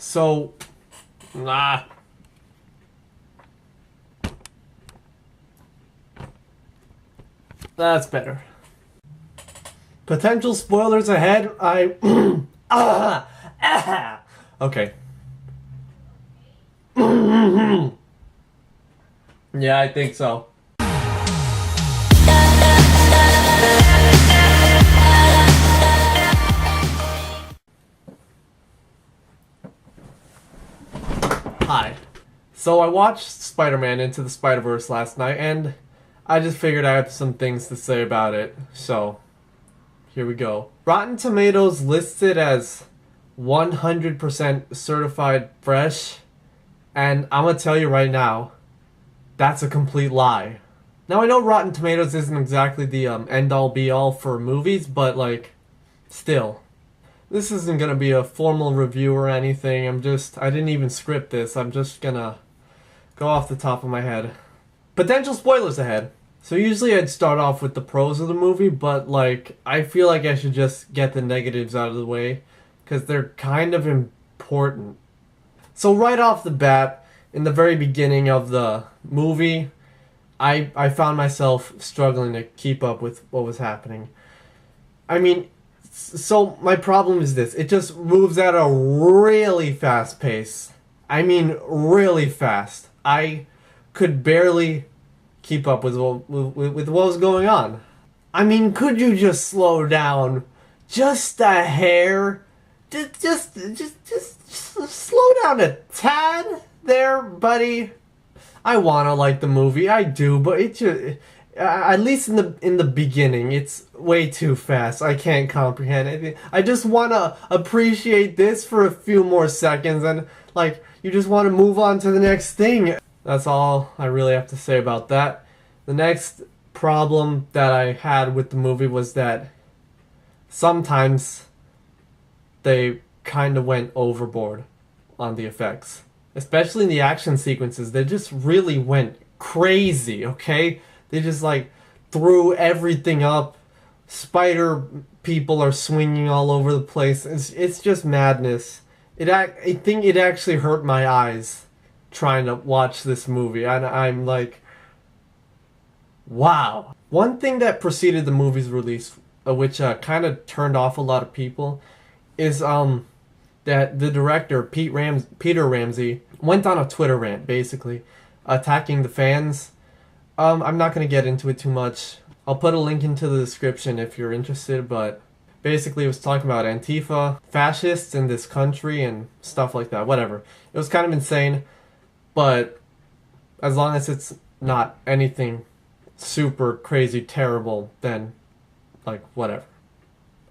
So, nah. That's better. Potential spoilers ahead. Okay. Yeah, I think so. Hi. So I watched Spider-Man Into the Spider-Verse last night, and I just figured I had some things to say about it. So, here we go. Rotten Tomatoes lists it as 100% certified fresh, and I'm gonna tell you right now, that's a complete lie. Now I know Rotten Tomatoes isn't exactly the end-all be-all for movies, but like, still. This isn't gonna be a formal review or anything. I didn't even script this. I'm just gonna go off the top of my head. Potential spoilers ahead. So usually I'd start off with the pros of the movie, but like, I feel like I should just get the negatives out of the way, because they're kind of important. So right off the bat, in the very beginning of the movie, I found myself struggling to keep up with what was happening. I mean, so my problem is this. It just moves at a really fast pace. I mean, really fast. I could barely keep up with what was going on. I mean, could you just slow down just a hair? Just slow down a tad there, buddy. I wanna like the movie, I do, but it just, at least in the beginning, it's way too fast. I can't comprehend it. I just wanna appreciate this for a few more seconds, and like, you just wanna move on to the next thing. That's all I really have to say about that. The next problem that I had with the movie was that sometimes they kind of went overboard on the effects. Especially in the action sequences, they just really went crazy, okay? They just like threw everything up. Spider people are swinging all over the place. It's just madness. I think it actually hurt my eyes trying to watch this movie. And I'm like, wow. One thing that preceded the movie's release, which kind of turned off a lot of people, is that the director, Peter Ramsey, went on a Twitter rant, basically, attacking the fans. I'm not going to get into it too much. I'll put a link into the description if you're interested, but basically it was talking about Antifa, fascists in this country, and stuff like that, whatever. It was kind of insane, but as long as it's not anything super crazy terrible, then, like, whatever.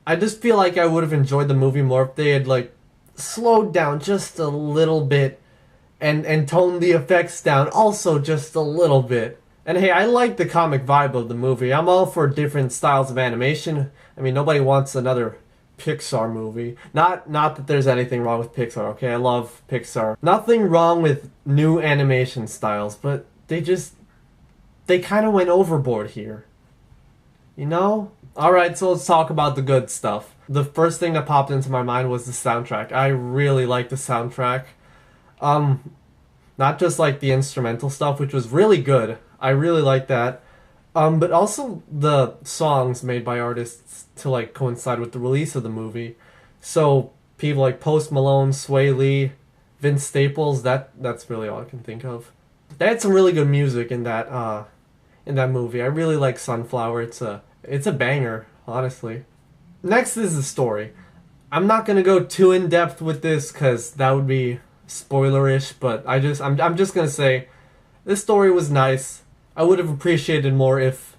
I just feel like I would have enjoyed the movie more if they had, like, slowed down just a little bit and toned the effects down also just a little bit. And hey, I like the comic vibe of the movie. I'm all for different styles of animation. I mean, nobody wants another Pixar movie. Not that there's anything wrong with Pixar, okay? I love Pixar. Nothing wrong with new animation styles, but they kind of went overboard here. You know? Alright, so let's talk about the good stuff. The first thing that popped into my mind was the soundtrack. I really like the soundtrack. Not just like the instrumental stuff, which was really good. I really like that. But also the songs made by artists to like coincide with the release of the movie. So people like Post Malone, Sway Lee, Vince Staples, that's really all I can think of. They had some really good music in that movie. I really like Sunflower. It's a banger, honestly. Next is the story. I'm not gonna go too in depth with this because that would be spoilerish, but I'm just gonna say this story was nice. I would appreciate it more if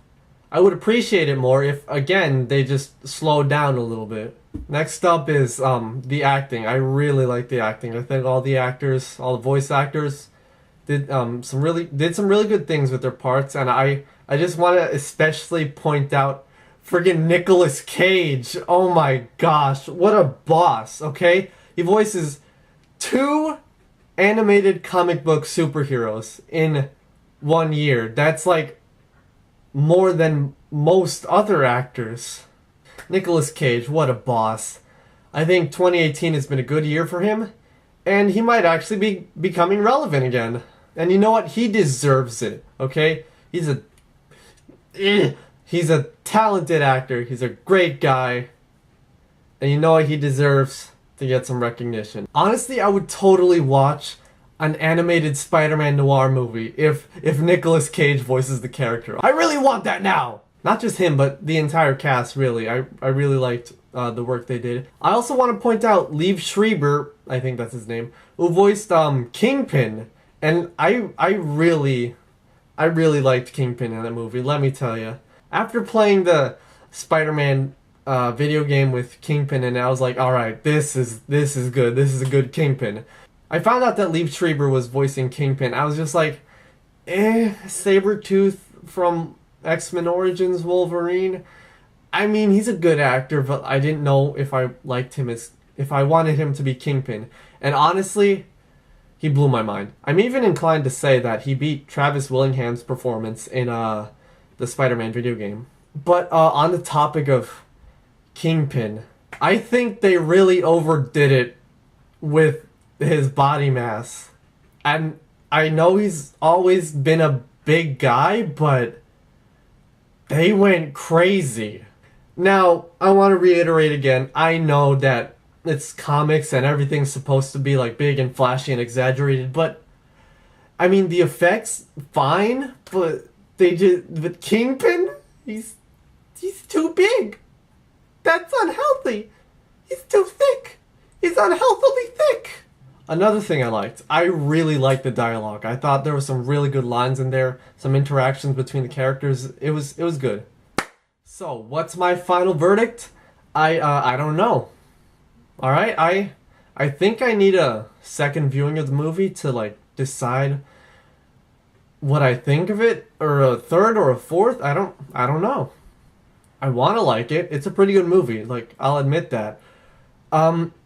again they just slowed down a little bit. Next up is the acting. I really like the acting. I think all the voice actors did some really good things with their parts, and I just want to especially point out friggin' Nicolas Cage. Oh my gosh, what a boss, okay? He voices 2 animated comic book superheroes in 1 year. That's like more than most other actors. Nicolas Cage, what a boss. I think 2018 has been a good year for him, and he might actually be becoming relevant again. And you know what? He deserves it, okay? He's a talented actor. He's a great guy. And you know what? He deserves to get some recognition. Honestly, I would totally watch an animated Spider-Man noir movie if Nicolas Cage voices the character. I really want that now! Not just him, but the entire cast, really. I really liked the work they did. I also want to point out Liev Schreiber, I think that's his name, who voiced Kingpin. And I really liked Kingpin in that movie, let me tell you. After playing the Spider-Man video game with Kingpin, and I was like, alright, this is good. This is a good Kingpin. I found out that Liev Schreiber was voicing Kingpin. I was just like, Sabretooth from X-Men Origins Wolverine. I mean, he's a good actor, but I didn't know if I liked him if I wanted him to be Kingpin. And honestly, he blew my mind. I'm even inclined to say that he beat Travis Willingham's performance in the Spider-Man video game. But on the topic of Kingpin, I think they really overdid it with his body mass. And I know he's always been a big guy, but they went crazy. Now, I want to reiterate again, I know that it's comics and everything's supposed to be like big and flashy and exaggerated, but I mean the effects, fine, but but Kingpin, he's too big. That's unhealthy. He's too thick. He's unhealthily thick. Another thing I really liked the dialogue. I thought there were some really good lines in there, some interactions between the characters. It was good. So, what's my final verdict? I don't know. All right, I think I need a second viewing of the movie to like decide what I think of it, or a third or a fourth. I don't know. I want to like it. It's a pretty good movie. Like, I'll admit that.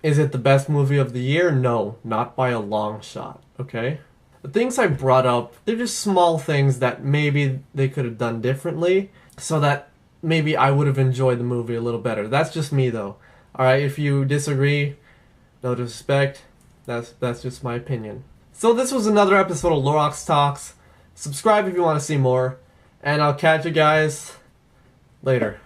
Is it the best movie of the year? No, not by a long shot, okay? The things I brought up, they're just small things that maybe they could have done differently so that maybe I would have enjoyed the movie a little better. That's just me, though. Alright, if you disagree, no disrespect, that's just my opinion. So this was another episode of Lorox Talks. Subscribe if you want to see more, and I'll catch you guys later.